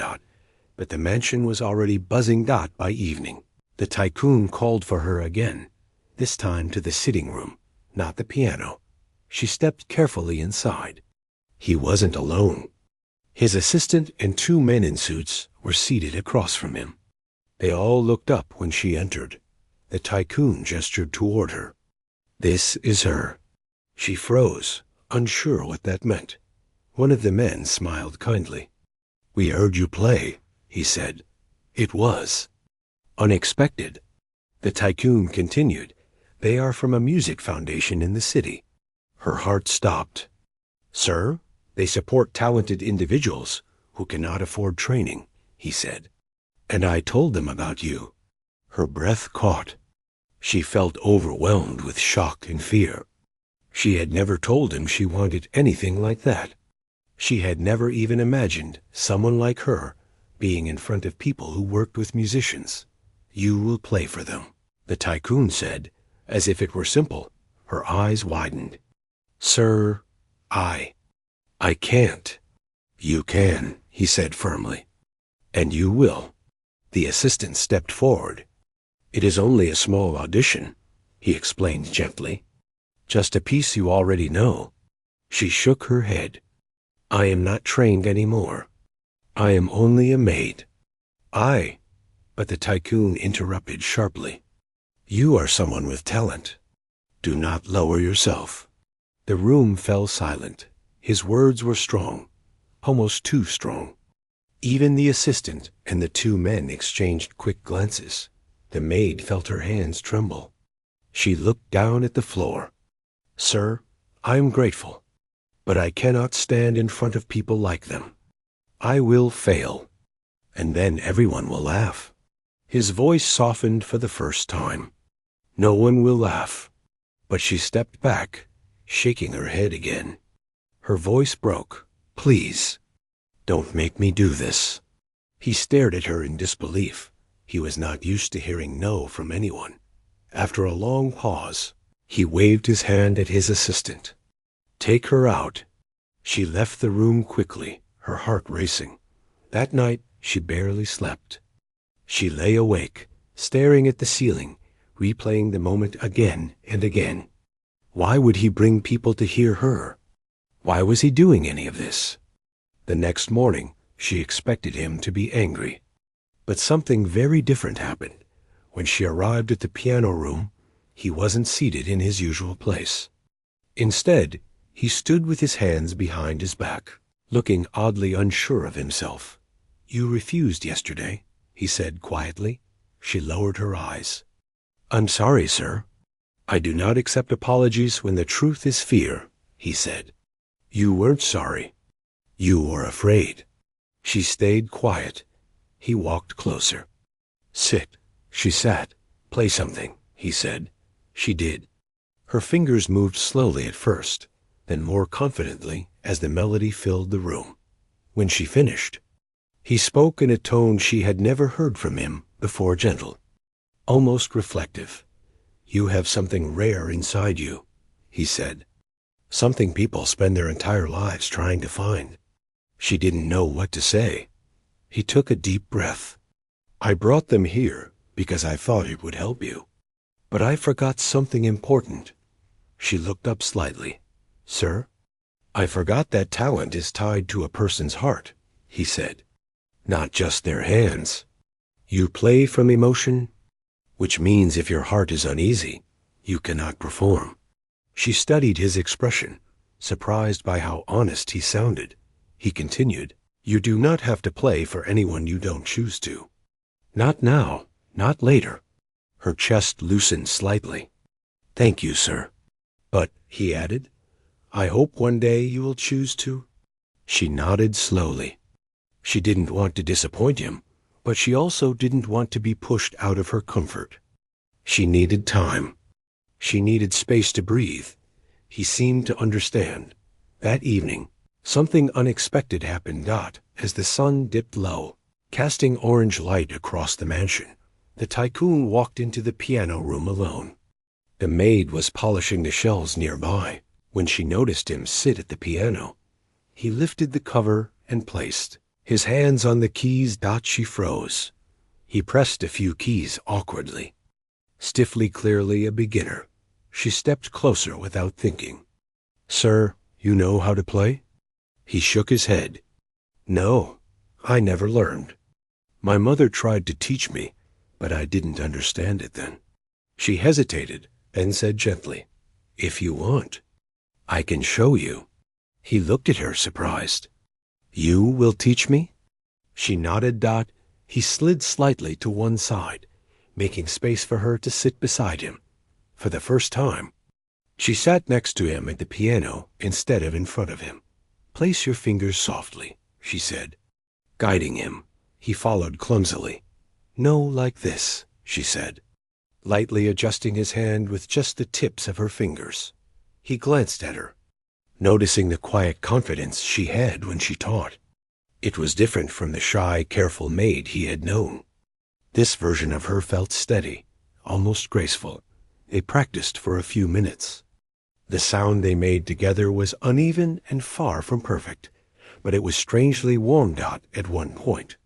But the mansion was already buzzing. By evening, the tycoon called for her again, this time to the sitting room, not the piano. She stepped carefully inside. He wasn't alone. His assistant and two men in suits were seated across from him. They all looked up when she entered. The tycoon gestured toward her. "This is her." She froze, unsure what that meant. One of the men smiled kindly. "We heard you play," he said. "It was unexpected." The tycoon continued, "They are from a music foundation in the city." Her heart stopped. "Sir, they support talented individuals who cannot afford training," he said. "And I told them about you." Her breath caught. She felt overwhelmed with shock and fear. She had never told him she wanted anything like that. She had never even imagined someone like her being in front of people who worked with musicians. "You will play for them," the tycoon said, as if it were simple. Her eyes widened. "Sir, I can't." "You can," he said firmly. "And you will." The assistant stepped forward. "It is only a small audition," he explained gently. "Just a piece you already know." She shook her head. "I am not trained anymore. I am only a maid." But the tycoon interrupted sharply. "You are someone with talent. Do not lower yourself." The room fell silent. His words were strong, almost too strong. Even the assistant and the two men exchanged quick glances. The maid felt her hands tremble. She looked down at the floor. "Sir, I am grateful, but I cannot stand in front of people like them. I will fail, and then everyone will laugh." His voice softened for the first time. "No one will laugh." But she stepped back, shaking her head again. Her voice broke. "Please, don't make me do this." He stared at her in disbelief. He was not used to hearing no from anyone. After a long pause, he waved his hand at his assistant. "Take her out." She left the room quickly, her heart racing. That night, she barely slept. She lay awake, staring at the ceiling, replaying the moment again and again. Why would he bring people to hear her? Why was he doing any of this? The next morning, she expected him to be angry. But something very different happened. When she arrived at the piano room, he wasn't seated in his usual place. Instead, he stood with his hands behind his back, looking oddly unsure of himself. "You refused yesterday," he said quietly. She lowered her eyes. "I'm sorry, sir." "I do not accept apologies when the truth is fear," he said. "You weren't sorry. You were afraid." She stayed quiet. He walked closer. "Sit." She sat. "Play something," he said. She did. Her fingers moved slowly at first, then more confidently as the melody filled the room. When she finished, he spoke in a tone she had never heard from him before, gentle, almost reflective. "You have something rare inside you," he said. "Something people spend their entire lives trying to find." She didn't know what to say. He took a deep breath. "I brought them here because I thought it would help you. But I forgot something important." She looked up slightly. "Sir?" "I forgot that talent is tied to a person's heart," he said. "Not just their hands. You play from emotion, which means if your heart is uneasy, you cannot perform." She studied his expression, surprised by how honest he sounded. He continued, "You do not have to play for anyone you don't choose to. Not now, not later." Her chest loosened slightly. "Thank you, sir. But," he added, "I hope one day you will choose to." She nodded slowly. She didn't want to disappoint him, but she also didn't want to be pushed out of her comfort. She needed time. She needed space to breathe. He seemed to understand. That evening, something unexpected happened. As the sun dipped low, casting orange light across the mansion, the tycoon walked into the piano room alone. The maid was polishing the shelves nearby when she noticed him sit at the piano. He lifted the cover and placed his hands on the keys. She froze. He pressed a few keys awkwardly. Stiffly, clearly a beginner. She stepped closer without thinking. "Sir, you know how to play?" He shook his head. "No, I never learned. My mother tried to teach me, but I didn't understand it then." She hesitated and said gently, "If you want, I can show you." He looked at her, surprised. "You will teach me?" She nodded. He slid slightly to one side, making space for her to sit beside him. For the first time, she sat next to him at the piano instead of in front of him. "Place your fingers softly," she said, guiding him. He followed clumsily. "No, like this," she said, lightly adjusting his hand with just the tips of her fingers. He glanced at her, noticing the quiet confidence she had when she taught. It was different from the shy, careful maid he had known. This version of her felt steady, almost graceful. They practiced for a few minutes. The sound they made together was uneven and far from perfect, but it was strangely warm. At one point,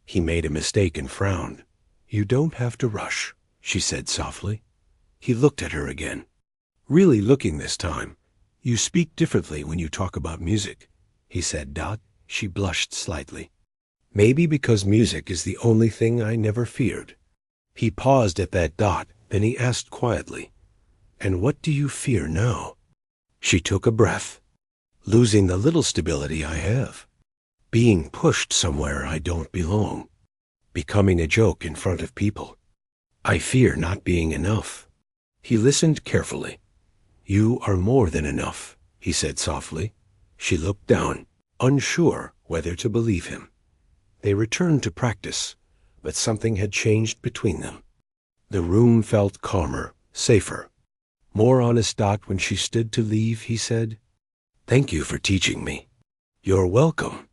he made a mistake and frowned. "You don't have to rush," she said softly. He looked at her again, really looking this time. "You speak differently when you talk about music," he said. She blushed slightly. "Maybe because music is the only thing I never feared." He paused at that. Then he asked quietly, "And what do you fear now?" She took a breath. "Losing the little stability I have. Being pushed somewhere I don't belong. Becoming a joke in front of people. I fear not being enough." He listened carefully. "You are more than enough," he said softly. She looked down, unsure whether to believe him. They returned to practice, but something had changed between them. The room felt calmer, safer. "More honest. When she stood to leave, he said, Thank you for teaching me. You're welcome.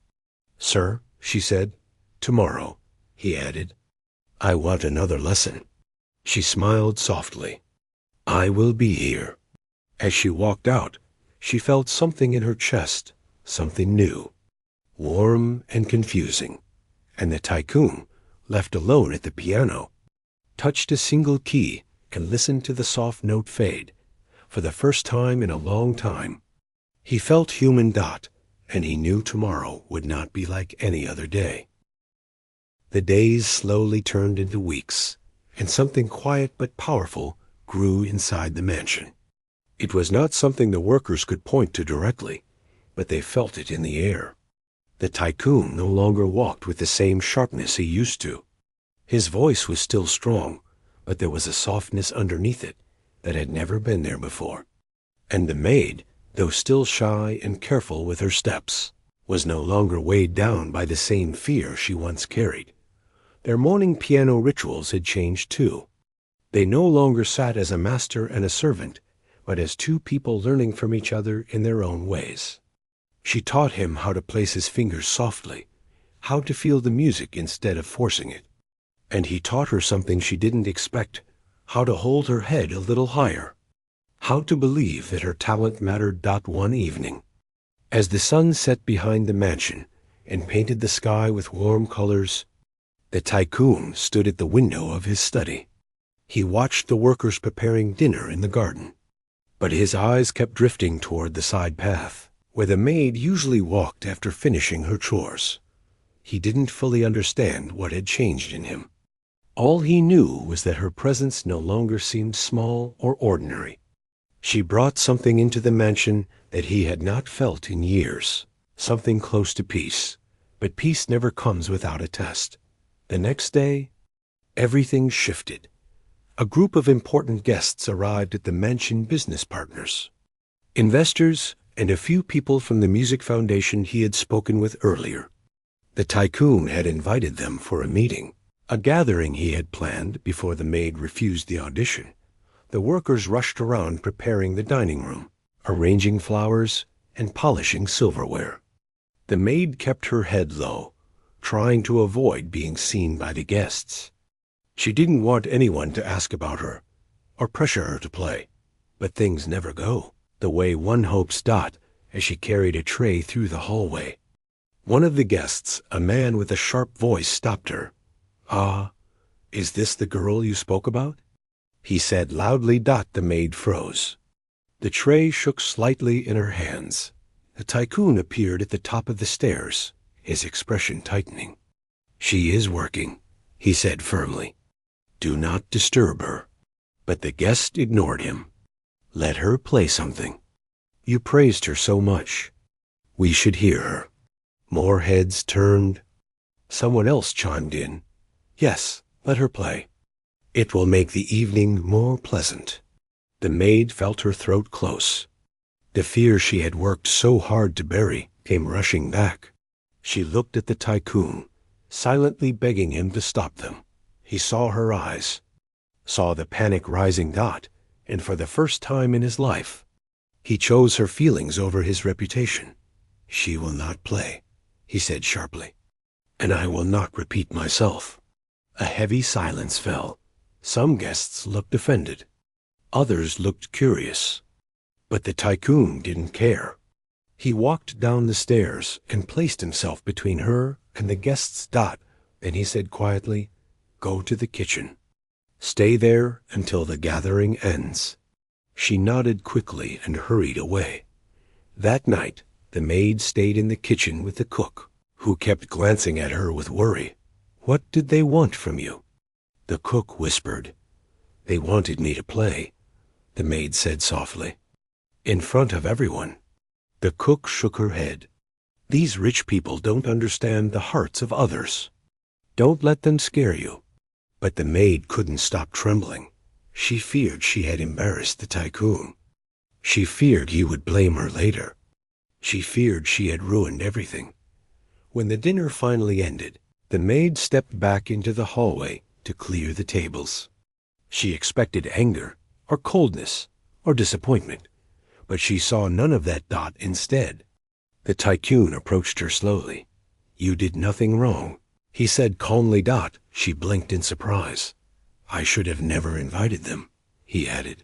Sir, she said. Tomorrow, he added. I want another lesson. She smiled softly. I will be here. As she walked out, she felt something in her chest, something new, warm and confusing, and the tycoon, left alone at the piano, touched a single key and listened to the soft note fade. For the first time in a long time, he felt human. And he knew tomorrow would not be like any other day. The days slowly turned into weeks, and something quiet but powerful grew inside the mansion. It was not something the workers could point to directly, but they felt it in the air. The tycoon no longer walked with the same sharpness he used to. His voice was still strong, but there was a softness underneath it that had never been there before. And the maid, though still shy and careful with her steps, was no longer weighed down by the same fear she once carried. Their morning piano rituals had changed too. They no longer sat as a master and a servant, but as two people learning from each other in their own ways. She taught him how to place his fingers softly, how to feel the music instead of forcing it. And he taught her something she didn't expect, how to hold her head a little higher, how to believe that her talent mattered. One evening, as the sun set behind the mansion and painted the sky with warm colors, the tycoon stood at the window of his study. He watched the workers preparing dinner in the garden, but his eyes kept drifting toward the side path, where the maid usually walked after finishing her chores. He didn't fully understand what had changed in him. All he knew was that her presence no longer seemed small or ordinary. She brought something into the mansion that he had not felt in years, something close to peace. But peace never comes without a test. The next day, everything shifted. A group of important guests arrived at the mansion: business partners, investors, and a few people from the music foundation he had spoken with earlier. The tycoon had invited them for a meeting, a gathering he had planned before the maid refused the audition. The workers rushed around preparing the dining room, arranging flowers, and polishing silverware. The maid kept her head low, trying to avoid being seen by the guests. She didn't want anyone to ask about her or pressure her to play. But things never go the way one hopes. As she carried a tray through the hallway, one of the guests, a man with a sharp voice, stopped her. "Ah, is this the girl you spoke about?" he said loudly. The maid froze. The tray shook slightly in her hands. The tycoon appeared at the top of the stairs, his expression tightening. "She is working," he said firmly. "Do not disturb her." But the guest ignored him. "Let her play something. You praised her so much. We should hear her." More heads turned. Someone else chimed in. "Yes, let her play. It will make the evening more pleasant." The maid felt her throat close. The fear she had worked so hard to bury came rushing back. She looked at the tycoon, silently begging him to stop them. He saw her eyes, saw the panic rising. And for the first time in his life, he chose her feelings over his reputation. "She will not play," he said sharply, "and I will not repeat myself." A heavy silence fell. Some guests looked offended. Others looked curious. But the tycoon didn't care. He walked down the stairs and placed himself between her and the guests. Then he said quietly, "Go to the kitchen. Stay there until the gathering ends." She nodded quickly and hurried away. That night, the maid stayed in the kitchen with the cook, who kept glancing at her with worry. "What did they want from you?" The cook whispered. "They wanted me to play," the maid said softly. "In front of everyone." The cook shook her head. "These rich people don't understand the hearts of others. Don't let them scare you." But the maid couldn't stop trembling. She feared she had embarrassed the tycoon. She feared he would blame her later. She feared she had ruined everything. When the dinner finally ended, the maid stepped back into the hallway to clear the tables. She expected anger, or coldness, or disappointment, but she saw none of that. Instead, the tycoon approached her slowly. "You did nothing wrong," he said calmly. She blinked in surprise. "I should have never invited them," he added.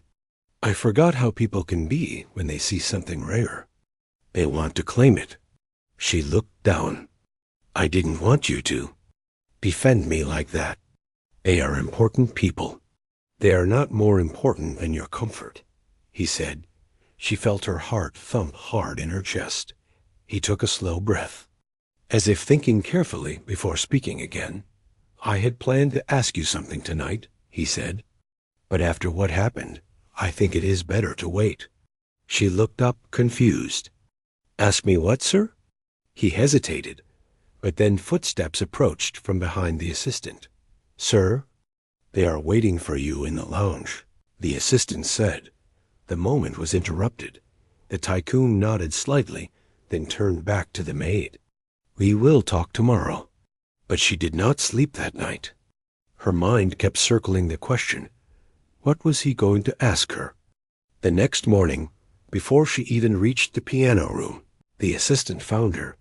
"I forgot how people can be when they see something rare. They want to claim it." She looked down. "I didn't want you to defend me like that. They are important people. They are not more important than your comfort," he said. She felt her heart thump hard in her chest. He took a slow breath, as if thinking carefully before speaking again. "I had planned to ask you something tonight," he said. "But after what happened, I think it is better to wait." She looked up, confused. "Ask me what, sir?" He hesitated, but then footsteps approached from behind the assistant. "Sir, they are waiting for you in the lounge," the assistant said. The moment was interrupted. The tycoon nodded slightly, then turned back to the maid. "We will talk tomorrow." But she did not sleep that night. Her mind kept circling the question, what was he going to ask her? The next morning, before she even reached the piano room, the assistant found her.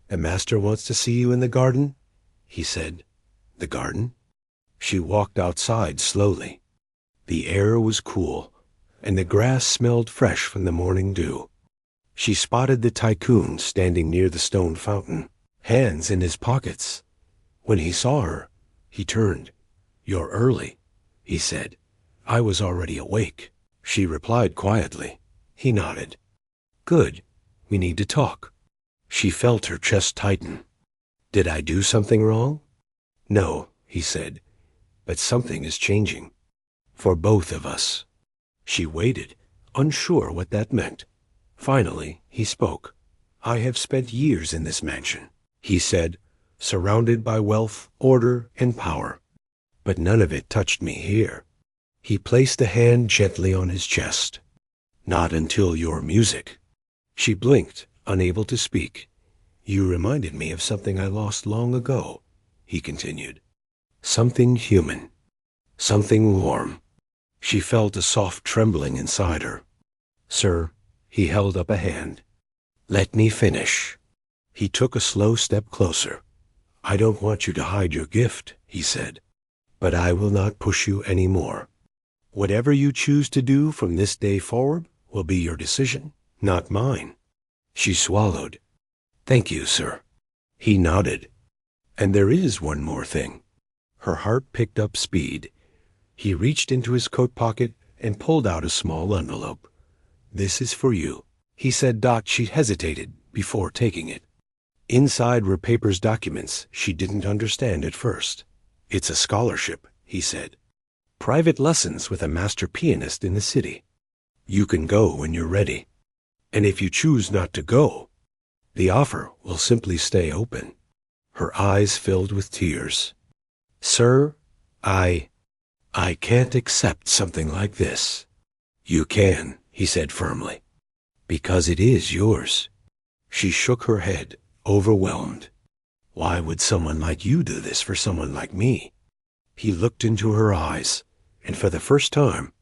"The master wants to see you in the garden," he said. "The garden?" She walked outside slowly. The air was cool, and the grass smelled fresh from the morning dew. She spotted the tycoon standing near the stone fountain, hands in his pockets. When he saw her, he turned. "You're early," he said. "I was already awake," she replied quietly. He nodded. "Good. We need to talk." She felt her chest tighten. "Did I do something wrong?" "No," he said, "but something is changing. For both of us." She waited, unsure what that meant. Finally, he spoke. "I have spent years in this mansion," he said, "surrounded by wealth, order, and power. But none of it touched me here." He placed a hand gently on his chest. "Not until your music." She blinked, unable to speak. "You reminded me of something I lost long ago," he continued. "Something human. Something warm." She felt a soft trembling inside her. "Sir," he held up a hand. "Let me finish." He took a slow step closer. "I don't want you to hide your gift," he said, "but I will not push you any more. Whatever you choose to do from this day forward will be your decision, not mine." She swallowed. "Thank you, sir." He nodded. "And there is one more thing." Her heart picked up speed. He reached into his coat pocket and pulled out a small envelope. "This is for you," he said. She hesitated before taking it. Inside were papers, documents she didn't understand at first. "It's a scholarship," he said. "Private lessons with a master pianist in the city. You can go when you're ready. And if you choose not to go, the offer will simply stay open." Her eyes filled with tears. "Sir, I can't accept something like this." "You can," he said firmly, "because it is yours." She shook her head, overwhelmed. "Why would someone like you do this for someone like me?" He looked into her eyes, and for the first time,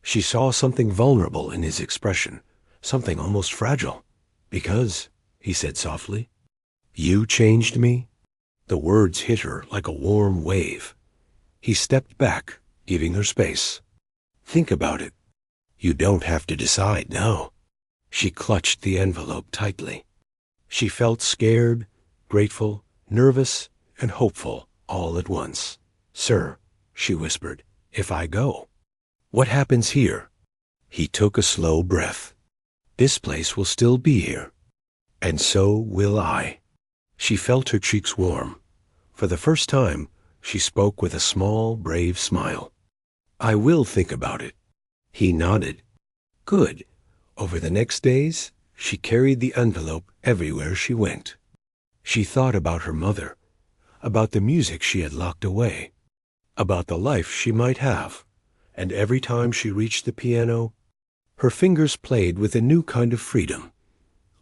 she saw something vulnerable in his expression, something almost fragile. "Because," he said softly, "you changed me." The words hit her like a warm wave. He stepped back, giving her space. "Think about it. You don't have to decide now." She clutched the envelope tightly. She felt scared, grateful, nervous, and hopeful all at once. "Sir," she whispered, "if I go, what happens here?" He took a slow breath. "This place will still be here. And so will I." She felt her cheeks warm. For the first time, she spoke with a small, brave smile. "I will think about it." He nodded. "Good." Over the next days, she carried the envelope everywhere she went. She thought about her mother, about the music she had locked away, about the life she might have, and every time she reached the piano, her fingers played with a new kind of freedom.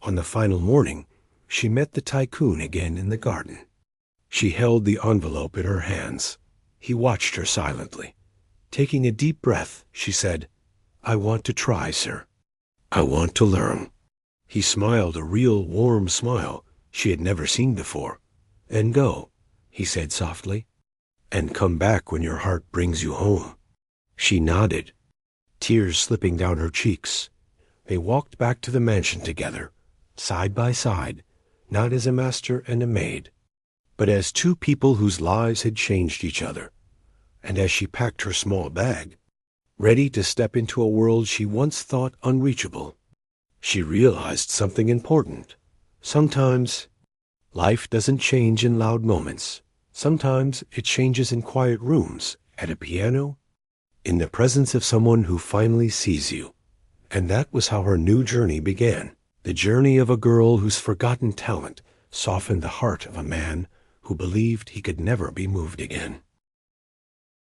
On the final morning, she met the tycoon again in the garden. She held the envelope in her hands. He watched her silently. Taking a deep breath, she said, "I want to try, sir." I want to learn." He smiled a real warm smile she had never seen before. "And go," he said softly, "and come back when your heart brings you home." She nodded, tears slipping down her cheeks. They walked back to the mansion together, side by side, not as a master and a maid, but as two people whose lives had changed each other. And as she packed her small bag, ready to step into a world she once thought unreachable, she realized something important. Sometimes life doesn't change in loud moments. Sometimes it changes in quiet rooms, at a piano, in the presence of someone who finally sees you. And that was how her new journey began. The journey of a girl whose forgotten talent softened the heart of a man who believed he could never be moved again.